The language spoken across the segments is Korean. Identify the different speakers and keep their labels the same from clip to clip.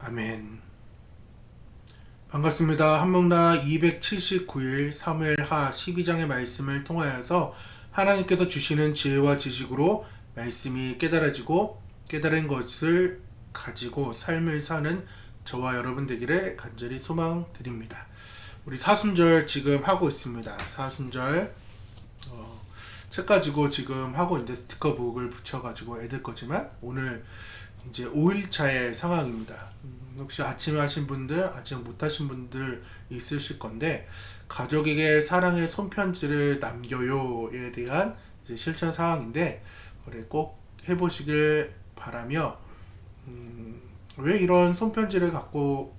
Speaker 1: 아멘. 반갑습니다. 한목나 279일 사무엘하 12장의 말씀을 통하여서 하나님께서 주시는 지혜와 지식으로 말씀이 깨달아지고 깨달은 것을 가지고 삶을 사는 저와 여러분 되기를 간절히 소망드립니다. 우리 사순절 지금 하고 있습니다. 사순절 책 가지고 지금 하고 이제 스티커북을 붙여가지고 애들 거지만 오늘 이제 5일차의 상황입니다. 혹시 아침에 하신 분들, 아침 못 하신 분들 있으실 건데, 가족에게 사랑의 손편지를 남겨요에 대한 이제 실천 상황인데, 꼭 해보시길 바라며, 왜 이런 손편지를 갖고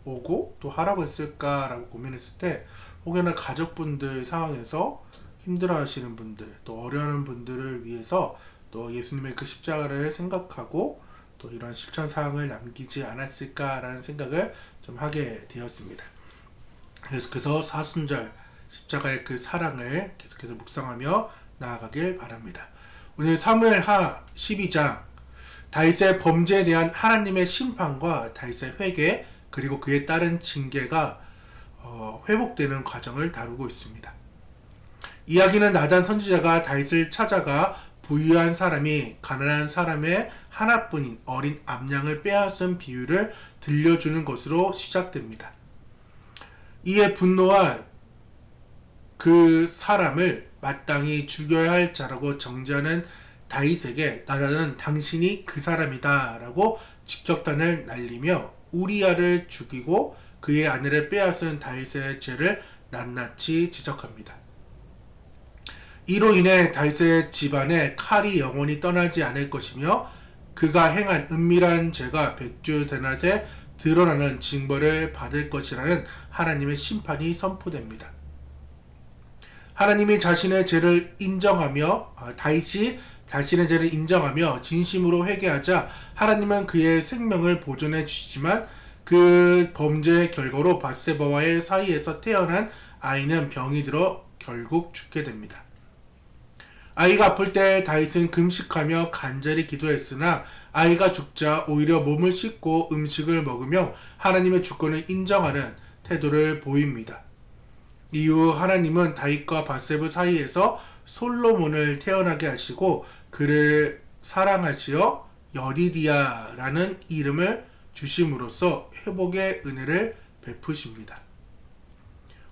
Speaker 1: 오고 또 하라고 했을까라고 고민했을 때, 혹여나 가족분들 상황에서 힘들어 하시는 분들, 또 어려워하는 분들을 위해서 또 예수님의 그 십자가를 생각하고 또 이런 실천 사항을 남기지 않았을까라는 생각을 좀 하게 되었습니다. 계속해서 사순절 십자가의 그 사랑을 계속해서 묵상하며 나아가길 바랍니다. 오늘 사무엘하 12장 다윗의 범죄에 대한 하나님의 심판과 다윗의 회개 그리고 그에 따른 징계가 회복되는 과정을 다루고 있습니다. 이야기는 나단 선지자가 다윗을 찾아가 부유한 사람이 가난한 사람의 하나뿐인 어린 암양을 빼앗은 비유를 들려주는 것으로 시작됩니다. 이에 분노한 그 사람을 마땅히 죽여야 할 자라고 정죄하는 다윗에게 나단은 당신이 그 사람이다 라고 직격탄을 날리며 우리아를 죽이고 그의 아내를 빼앗은 다윗의 죄를 낱낱이 지적합니다. 이로 인해 다윗의 집안에 칼이 영원히 떠나지 않을 것이며 그가 행한 은밀한 죄가 백주대낮에 드러나는 징벌을 받을 것이라는 하나님의 심판이 선포됩니다. 하나님이 자신의 죄를 인정하며 다윗이 자신의 죄를 인정하며 진심으로 회개하자 하나님은 그의 생명을 보존해 주시지만 그 범죄의 결과로 밧세바와의 사이에서 태어난 아이는 병이 들어 결국 죽게 됩니다. 아이가 아플 때 다윗은 금식하며 간절히 기도했으나 아이가 죽자 오히려 몸을 씻고 음식을 먹으며 하나님의 주권을 인정하는 태도를 보입니다. 이후 하나님은 다윗과 밧세바 사이에서 솔로몬을 태어나게 하시고 그를 사랑하시어 여디디아라는 이름을 주심으로써 회복의 은혜를 베푸십니다.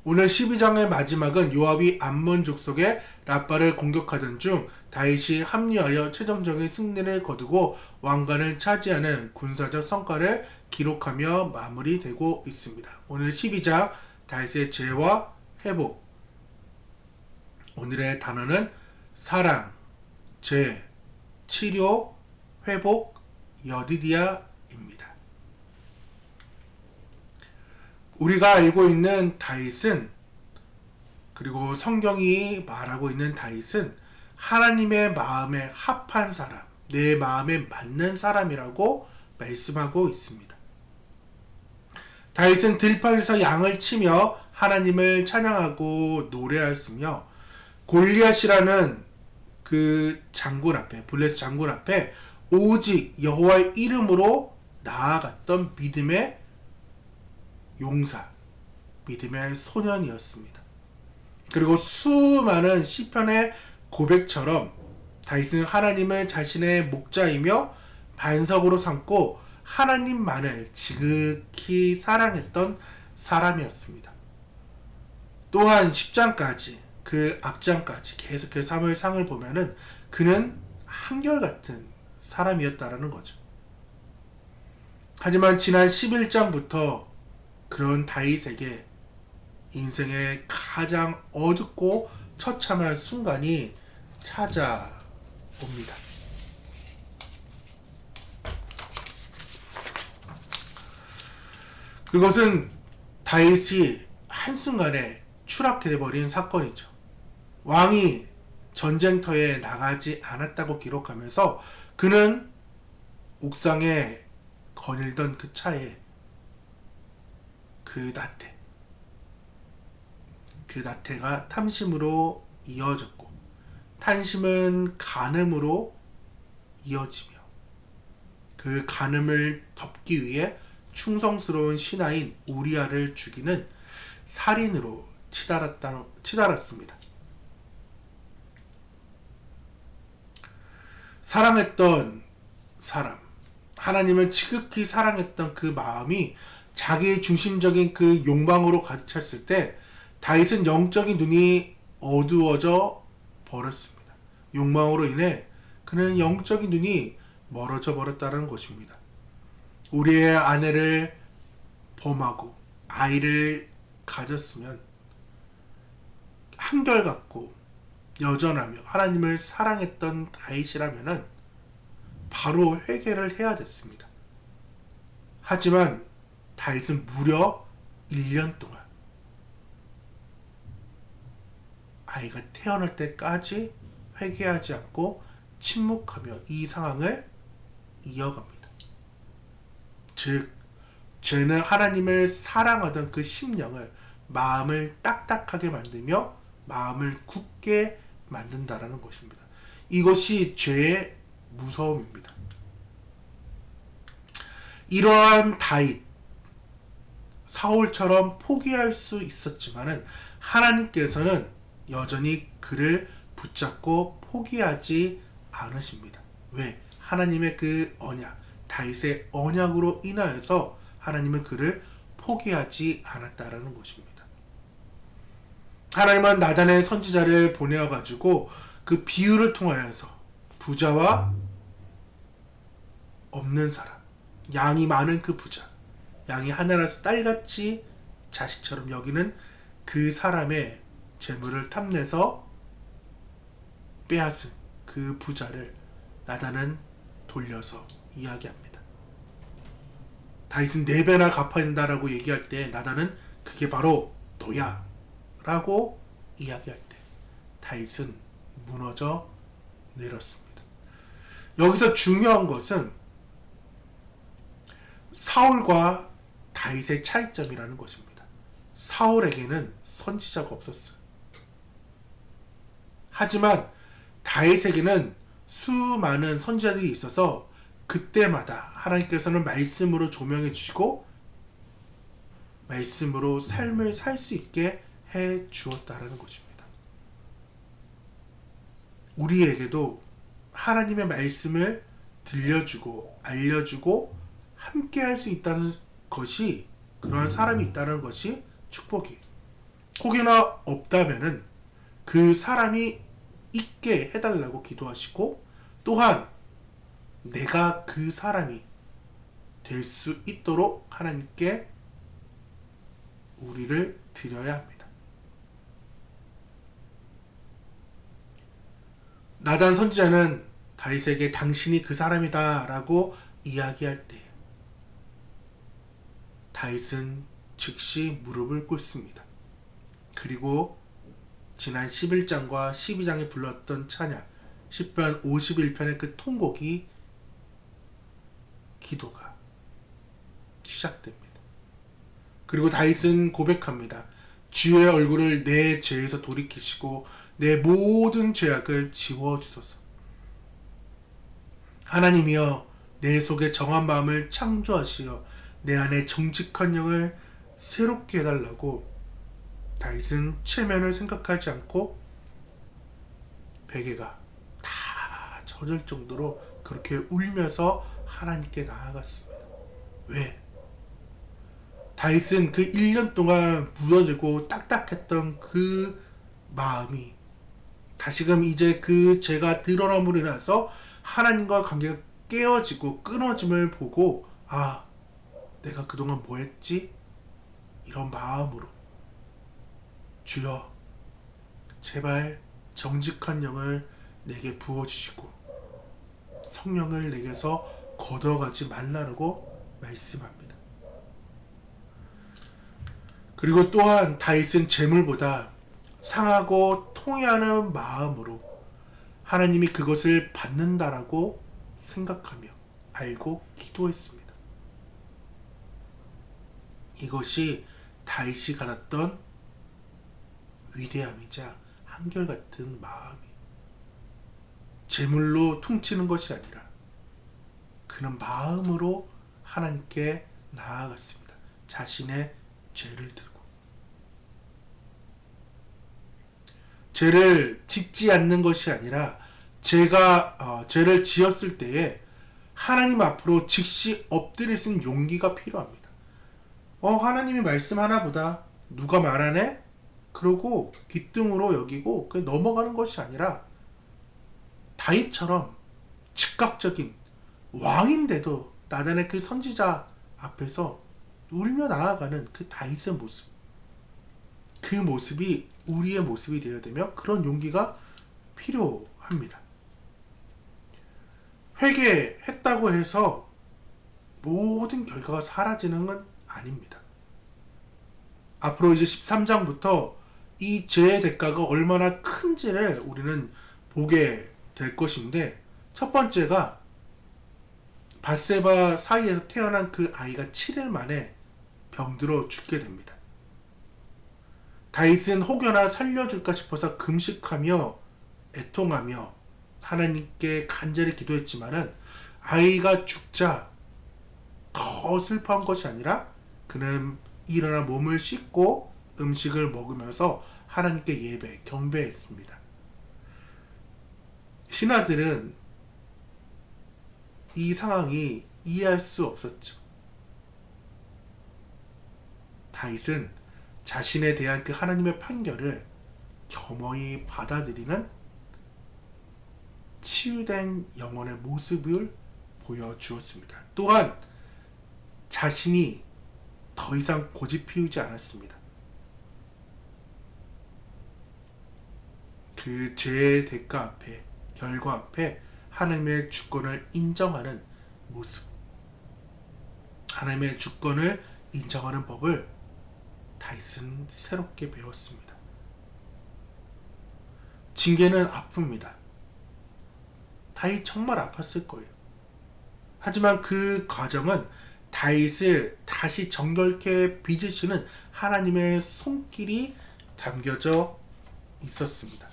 Speaker 1: 오늘 12장의 마지막은 요압이 암몬 족속의 라빠를 공격하던 중 다윗이 합류하여 최종적인 승리를 거두고 왕관을 차지하는 군사적 성과를 기록하며 마무리되고 있습니다. 오늘 12장 다윗의 죄와 회복. 오늘의 단어는 사랑, 죄, 치료, 회복, 여디디아입니다. 우리가 알고 있는 다윗은 그리고 성경이 말하고 있는 다윗은 하나님의 마음에 합한 사람, 내 마음에 맞는 사람이라고 말씀하고 있습니다. 다윗은 들판에서 양을 치며 하나님을 찬양하고 노래하였으며 골리앗이라는 그 장군 앞에, 블레셋 장군 앞에 오직 여호와의 이름으로 나아갔던 믿음의 용사, 믿음의 소년이었습니다. 그리고 수많은 시편의 고백처럼 다윗은 하나님을 자신의 목자이며 반석으로 삼고 하나님만을 지극히 사랑했던 사람이었습니다. 또한 10장까지 그 앞장까지 계속해서 사무엘상을 보면은 그는 한결같은 사람이었다라는 거죠. 하지만 지난 11장부터 그런 다윗에게 인생의 가장 어둡고 처참한 순간이 찾아옵니다. 그것은 다윗이 한순간에 추락해버린 사건이죠. 왕이 전쟁터에 나가지 않았다고 기록하면서 그는 옥상에 거닐던 그 차에 그 나태가 탐심으로 이어졌고 탐심은 간음으로 이어지며 그 간음을 덮기 위해 충성스러운 신하인 우리아를 죽이는 살인으로 치달았습니다. 사랑했던 사람, 하나님을 지극히 사랑했던 그 마음이 자기의 중심적인 그 욕망으로 가득 찼을 때 다윗은 영적인 눈이 어두워져 버렸습니다. 욕망으로 인해 그는 영적인 눈이 멀어져 버렸다는 것입니다. 우리의 아내를 범하고 아이를 가졌으면 한결같고 여전하며 하나님을 사랑했던 다윗이라면 바로 회개를 해야 됐습니다. 하지만 다윗은 무려 1년 동안 아이가 태어날 때까지 회개하지 않고 침묵하며 이 상황을 이어갑니다. 즉, 죄는 하나님을 사랑하던 그 심령을, 마음을 딱딱하게 만들며 마음을 굳게 만든다라는 것입니다. 이것이 죄의 무서움입니다. 이러한 다윗, 사울처럼 포기할 수 있었지만은 하나님께서는 여전히 그를 붙잡고 포기하지 않으십니다. 왜? 하나님의 그 언약, 다윗의 언약으로 인하여서 하나님은 그를 포기하지 않았다라는 것입니다. 하나님은 나단의 선지자를 보내어 가지고 그 비유를 통하여서 부자와 없는 사람, 양이 많은 그 부자, 양이 하나라서 딸같이 자식처럼 여기는 그 사람의 재물을 탐내서 빼앗은 그 부자를 나단은 돌려서 이야기합니다. 다윗은 4배나 갚아야 된다라고 얘기할 때 나단은 그게 바로 너야 라고 이야기할 때 다윗은 무너져 내렸습니다. 여기서 중요한 것은 사울과 다윗의 차이점이라는 것입니다. 사울에게는 선지자가 없었어요. 하지만 다윗에게는 수많은 선지자들이 있어서 그때마다 하나님께서는 말씀으로 조명해 주시고 말씀으로 삶을 살 수 있게 해 주었다라는 것입니다. 우리에게도 하나님의 말씀을 들려주고 알려주고 함께 할 수 있다는 것이, 그러한 사람이 있다는 것이 축복이. 혹여나 없다면은 그 사람이 있게 해달라고 기도하시고, 또한 내가 그 사람이 될 수 있도록 하나님께 우리를 드려야 합니다. 나단 선지자는 다윗에게 당신이 그 사람이다 라고 이야기할 때 다윗은 즉시 무릎을 꿇습니다. 그리고 지난 11장과 12장에 불렀던 찬양, 시편 51편의 그 통곡이, 기도가 시작됩니다. 그리고 다윗은 고백합니다. 주의 얼굴을 내 죄에서 돌이키시고 내 모든 죄악을 지워주소서. 하나님이여, 내 속에 정한 마음을 창조하시어 내 안에 정직한 영을 새롭게 해달라고 다윗은 체면을 생각하지 않고 베개가 다 젖을 정도로 그렇게 울면서 하나님께 나아갔습니다. 왜? 다윗은 그 1년 동안 무뎌지고 딱딱했던 그 마음이 다시금 이제 그 죄가 드러남으로 인해서 하나님과 관계가 깨어지고 끊어짐을 보고, 아, 내가 그동안 뭐 했지? 이런 마음으로 주여, 제발 정직한 영을 내게 부어주시고 성령을 내게서 걷어가지 말라고 말씀합니다. 그리고 또한 다윗은 재물보다 상하고 통회하는 마음으로 하나님이 그것을 받는다라고 생각하며 알고 기도했습니다. 이것이 다윗이 가졌던 위대함이자 한결같은 마음이, 재물로 퉁치는 것이 아니라 그는 마음으로 하나님께 나아갔습니다. 자신의 죄를 들고. 죄를 짓지 않는 것이 아니라 죄를 지었을 때에 하나님 앞으로 즉시 엎드릴 수 있는 용기가 필요합니다. 하나님이 말씀 하나보다 누가 말하네? 그러고 귓등으로 여기고 그냥 넘어가는 것이 아니라 다윗처럼 즉각적인 왕인데도 나단의 그 선지자 앞에서 울며 나아가는 그 다윗의 모습, 그 모습이 우리의 모습이 되어야 되며 그런 용기가 필요합니다. 회개했다고 해서 모든 결과가 사라지는 건 아닙니다. 앞으로 이제 13장부터 이 죄의 대가가 얼마나 큰지를 우리는 보게 될 것인데, 첫 번째가 밧세바 사이에서 태어난 그 아이가 7일 만에 병들어 죽게 됩니다. 다윗은 혹여나 살려줄까 싶어서 금식하며 애통하며 하나님께 간절히 기도했지만은 아이가 죽자 더 슬퍼한 것이 아니라 그는 일어나 몸을 씻고 음식을 먹으면서 하나님께 경배했습니다. 신하들은 이 상황이 이해할 수 없었죠. 다윗은 자신에 대한 그 하나님의 판결을 겸허히 받아들이는 치유된 영혼의 모습을 보여주었습니다. 또한 자신이 더 이상 고집 피우지 않았습니다. 그 죄의 대가 앞에, 결과 앞에 하나님의 주권을 인정하는 모습, 하나님의 주권을 인정하는 법을 다윗은 새롭게 배웠습니다. 징계는 아픕니다. 다윗 정말 아팠을 거예요. 하지만 그 과정은 다윗을 다시 정결케 빚으시는 하나님의 손길이 담겨져 있었습니다.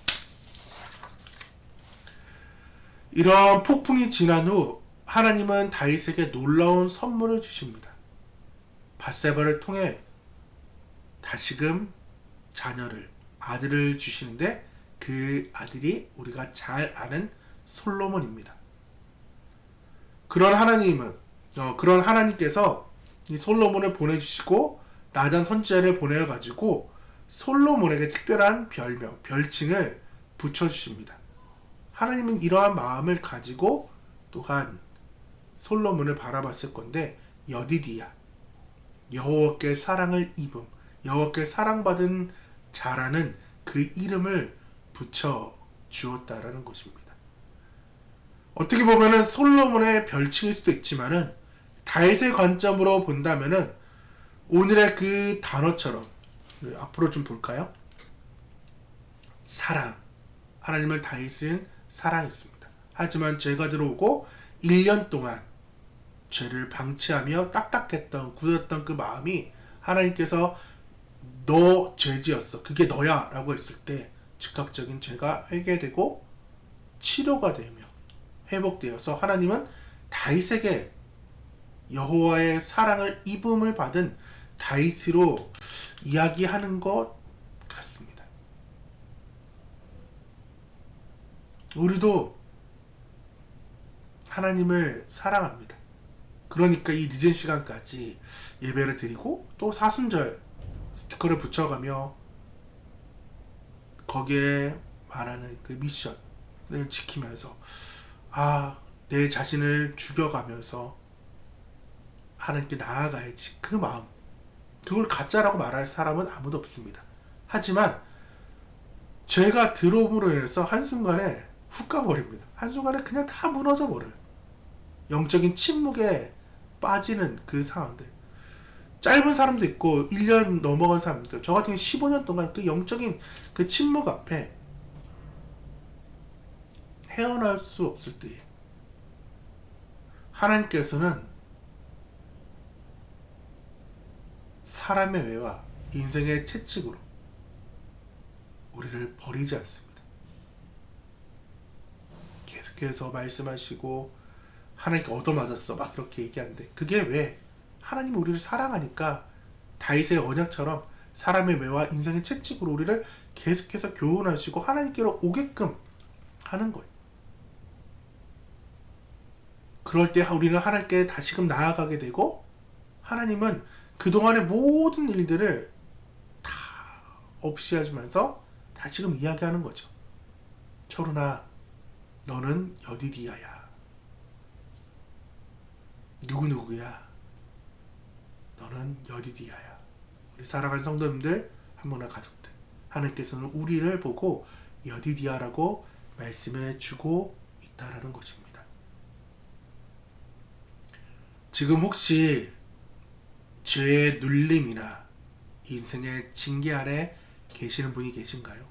Speaker 1: 이런 폭풍이 지난 후 하나님은 다윗에게 놀라운 선물을 주십니다. 밧세바를 통해 다시금 아들을 주시는데 그 아들이 우리가 잘 아는 솔로몬입니다. 그런 하나님께서 이 솔로몬을 보내주시고 나단 선지자를 보내가지고 솔로몬에게 특별한 별칭을 붙여주십니다. 하나님은 이러한 마음을 가지고 또한 솔로몬을 바라봤을 건데, 여디디야, 여호와께 사랑을 입음, 여호와께 사랑받은 자라는 그 이름을 붙여 주었다라는 것입니다. 어떻게 보면은 솔로몬의 별칭일 수도 있지만은 다윗의 관점으로 본다면은 오늘의 그 단어처럼 앞으로 좀 볼까요? 사랑. 하나님을 다윗은 사랑했습니다. 하지만 죄가 들어오고 1년 동안 죄를 방치하며 딱딱했던 굳었던 그 마음이 하나님께서 너 죄지었어, 그게 너야 라고 했을 때 즉각적인 죄가 회개되고 치료가 되며 회복되어서 하나님은 다윗에게 여호와의 사랑을 입음을 받은 다윗으로 이야기하는 것 같습니다. 우리도 하나님을 사랑합니다. 그러니까 이 늦은 시간까지 예배를 드리고 또 사순절 스티커를 붙여가며 거기에 말하는 그 미션을 지키면서 내 자신을 죽여가면서 하나님께 나아가야지, 그 마음, 그걸 가짜라고 말할 사람은 아무도 없습니다. 하지만 죄가 들어옴으로 인해서 한순간에 훅 가버립니다. 한순간에 그냥 다 무너져 버려요. 영적인 침묵에 빠지는 그 상황들. 짧은 사람도 있고 1년 넘어간 사람들, 저 같은 경우 15년 동안 그 영적인 그 침묵 앞에 헤어날 수 없을 때에 하나님께서는 사람의 외와 인생의 채찍으로 우리를 버리지 않습니다. 계속해서 말씀하시고 하나님께 얻어맞았어 막 그렇게 얘기하는데, 그게 왜? 하나님은 우리를 사랑하니까 다윗의 언약처럼 사람의 매와 인생의 채찍으로 우리를 계속해서 교훈하시고 하나님께로 오게끔 하는 거예요. 그럴 때 우리는 하나님께 다시금 나아가게 되고, 하나님은 그동안의 모든 일들을 다 없이 하시면서 다시금 이야기하는 거죠. 철훈아, 너는 여디디아야. 누구누구야. 너는 여디디아야. 우리 사랑하는 성도님들, 한모나 가족들, 하나님께서는 우리를 보고 여디디아라고 말씀해 주고 있다라는 것입니다. 지금 혹시 죄의 눌림이나 인생의 징계 아래 계시는 분이 계신가요?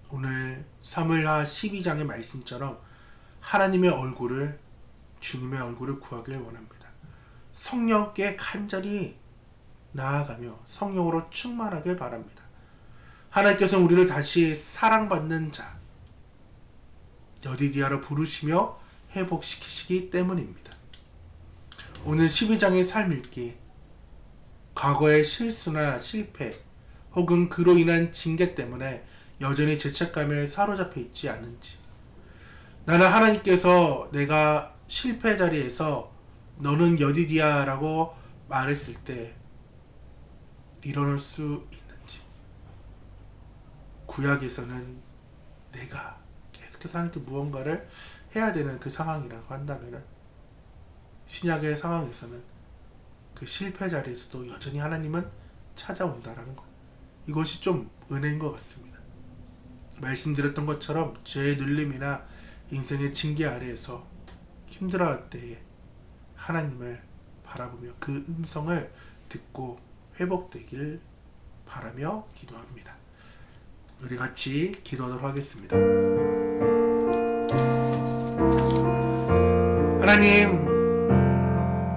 Speaker 1: 오늘 사무엘하 12장의 말씀처럼 하나님의 얼굴을, 주님의 얼굴을 구하길 원합니다. 성령께 간절히 나아가며 성령으로 충만하길 바랍니다. 하나님께서는 우리를 다시 사랑받는 자, 여디디아로 부르시며 회복시키시기 때문입니다. 오늘 12장의 삶 읽기, 과거의 실수나 실패 혹은 그로 인한 징계 때문에 여전히 죄책감에 사로잡혀 있지 않은지, 나는 하나님께서 내가 실패 자리에서 너는 여디디아라고 말했을 때 일어날 수 있는지, 구약에서는 내가 계속해서 하나님께 무언가를 해야 되는 그 상황이라고 한다면, 신약의 상황에서는 그 실패 자리에서도 여전히 하나님은 찾아온다라는 것, 이것이 좀 은혜인 것 같습니다. 말씀드렸던 것처럼 죄의 눌림이나 인생의 징계 아래에서 힘들어할 때에 하나님을 바라보며 그 음성을 듣고 회복되길 바라며 기도합니다. 우리 같이 기도하도록 하겠습니다. 하나님,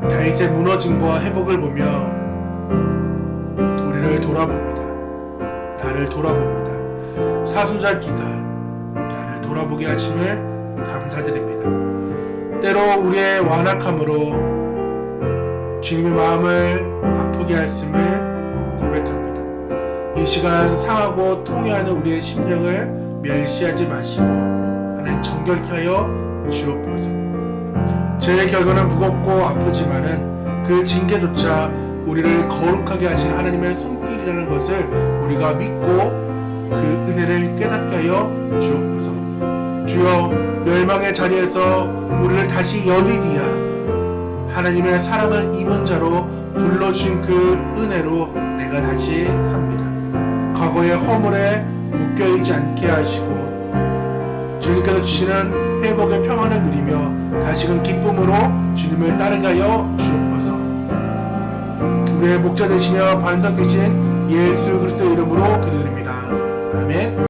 Speaker 1: 다윗의 무너짐과 회복을 보며 우리를 돌아봅니다. 나를 돌아봅니다. 사순절 기간 나를 돌아보게 하심을 감사드립니다. 때로 우리의 완악함으로 주님의 마음을 아프게 하심을 고백합니다. 이 시간 상하고 통회하는 우리의 심령을 멸시하지 마시고 하나님 정결케 하여 주옵소서. 죄의 결과는 무겁고 아프지만은 그 징계조차 우리를 거룩하게 하신 하나님의 손길이라는 것을 우리가 믿고 그 은혜를 깨닫게 하여 주옵소서. 주여, 멸망의 자리에서 우리를 다시 여디디아, 하나님의 사랑을 입은 자로 불러주신 그 은혜로 내가 다시 삽니다. 과거의 허물에 묶여있지 않게 하시고 주님께서 주시는 회복의 평안을 누리며 다시금 기쁨으로 주님을 따르게 하여 주옵소서. 우리의 목자 되시며 반석 되신 예수 그리스도의 이름으로 기도드립니다. 아멘.